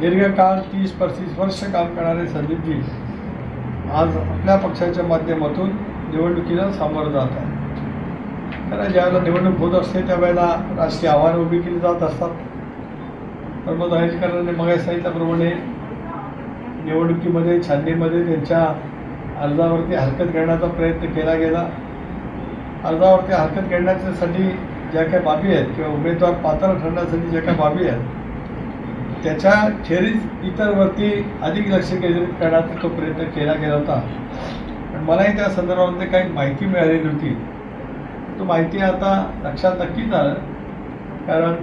दीर्घकाळ 30-35 वर्ष काम करणारे संदीपजी आज आपल्या पक्षाच्या माध्यमातून निवडणुकीला सामोरं जात आहे. कारण ज्यावेळेला निवडणूक होत असते त्यावेळेला राजकीय आव्हानं उभी केली जात असतात. प्रमोद दहेजकरांनी मग सांगितल्याप्रमाणे निवडणुकीमध्ये छाननीमध्ये त्यांच्या अर्जावरती हरकत घेण्याचा प्रयत्न केला गेला. अर्जावरती हरकत घेण्यासाठी ज्या काही बाबी आहेत किंवा उमेदवार पात्र ठरण्यासाठी ज्या काही बाबी आहेत त्याच्या खेरीज इतरवरती अधिक लक्ष केंद्रित करण्याचा तो प्रयत्न केला गेला होता. पण मलाही त्या संदर्भामध्ये काही माहिती मिळालेली होती. तो माहिती आता लक्षात नक्कीच आलं. कारण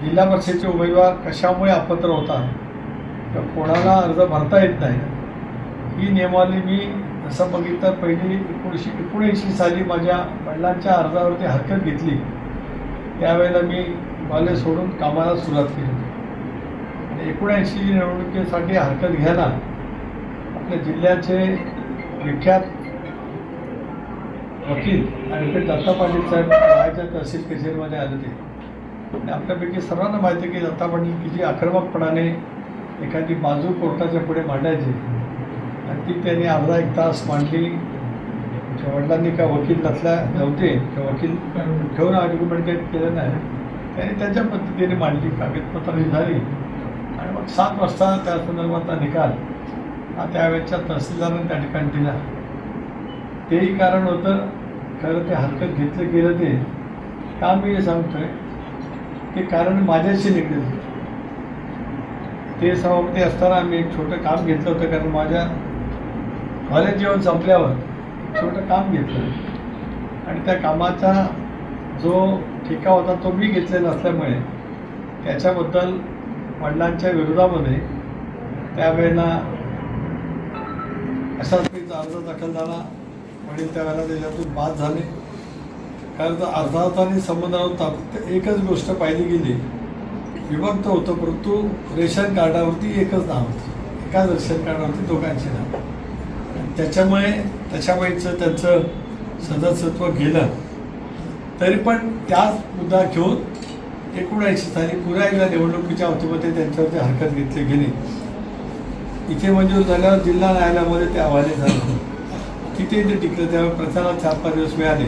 जिल्हा परिषदेचे उमेदवार कशामुळे अपात्र होता किंवा कोणाला अर्ज भरता येत नाही ही नियमावली मी असं बघितलं पहिली 1979 साली माझ्या वडिलांच्या अर्जावरती हरकत घेतली. त्यावेळेला मी कॉलेज सोडून कामाला सुरुवात केली आणि 79 निवडणुकीसाठी हरकत घ्यायला आपल्या जिल्ह्याचे विख्यात वकील ॲडव्होकेट दत्ता पाटील साहेब गावाच्या तहसील कचेरीमध्ये आले होते. आणि आपल्यापैकी सर्वांना माहिती आहे की दत्ता पाटील किती आक्रमकपणाने एखादी बाजू कोर्टाच्या पुढे मांडायची आणि ती त्यांनी अर्धा एक तास मांडली. वडिलांनी का वकील नसल्या नव्हते किंवा वकील ठेवून आर्ग्युमेंट केलं नाही. त्यांनी त्यांच्या पद्धतीने मांडली, कागदपत्रांनी झाली आणि मग 7 वाजता त्या संदर्भातला निकाल हा त्यावेळेच्या तहसीलदारांनी त्या ठिकाणी दिला. तेही कारण होतं खरं ते हरकत घेतलं गेलं ते मी हे सांगतोय ते कारण माझ्याशी निगडीत. ते सभापती असताना मी एक छोटं काम घेतलं होतं. कारण माझ्या कॉलेज जीवन संपल्यावर छोटं काम घेतलं आणि त्या कामाचा जो ठेका होता तो मी घेतलेला असल्यामुळे त्याच्याबद्दल वडिलांच्या विरोधामध्ये त्यावेळेला असाच अर्ज दाखल झाला. वडील त्यावेळेला त्याच्यातून बाद झाले. कारण तो अर्जाचा संबंध नव्हता. फक्त एकच गोष्ट पाहिली गेली, विभक्त होतं परंतु रेशन कार्डावरती एकच नाव होतं. एकाच रेशन कार्डावरती दोघांचे नाव. त्याच्यामुळे त्याच्यामुळेचं त्यांचं सदस्यत्व गेलं. तरी पण त्याच मुद्दा घेऊन 1979 साली पुन्हा एकदा निवडणुकीच्या अवधीमध्ये त्यांच्यावरती हरकत घेतली गेली. इथे मंजूर झाल्यावर जिल्हा न्यायालयामध्ये ते हवाले झालं. तिथे ते टिकलं. त्यावेळी प्रचाराला 4-5 दिवस मिळाले.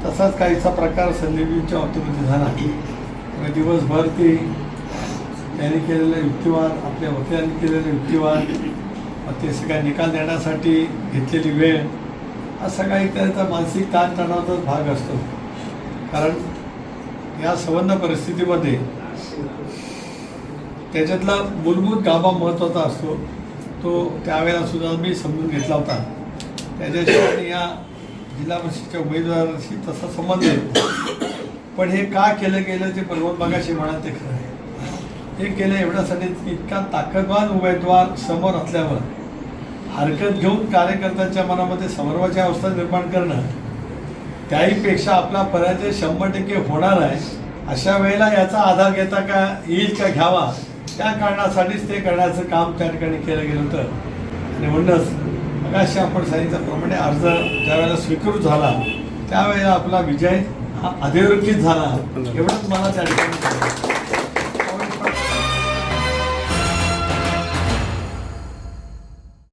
तसाच काहीचा प्रकार संदीपजींच्या बाबतीमध्ये झाला. दिवसभर ते त्यांनी केलेला युक्तिवाद, आपल्या वकिलांनी केलेला युक्तिवाद, ते सगळ्या निकाल देण्यासाठी घेतलेली वेळ हा सगळा एक त्याचा मानसिक ताणतणावाचाच भाग असतो. कारण या संबंध परिस्थितीमध्ये त्याच्यातला मूलभूत गाभा महत्त्वाचा असतो. तो त्यावेळेला सुद्धा मी समजून घेतला होता. त्याच्याशिवाय या जिल्हा परिषदेच्या उमेदवाराशी तसा संबंध आहे. पण हे का केलं गेलं ते प्रमोद मगाशी म्हणाल ते खरं आहे. हे केलं एवढ्यासाठी इतका ताकदवान उमेदवार समोर असल्यावर हरकत घेऊन कार्यकर्त्यांच्या मनामध्ये संभ्रमाची अवस्था निर्माण करणं त्याहीपेक्षा आपला पराजय 100% होणार आहे. अशा वेळेला याचा आधार घेता का येईल का घ्यावा त्या कारणासाठीच ते करण्याचं काम त्या ठिकाणी केलं गेलं होतं. आणि म्हणूनच मगाशी आपण सांगितल्याप्रमाणे अर्ज ज्यावेळेला स्वीकृत झाला त्यावेळेला आपला विजय हा अधोरेखित झाला एवढंच मला त्या ठिकाणी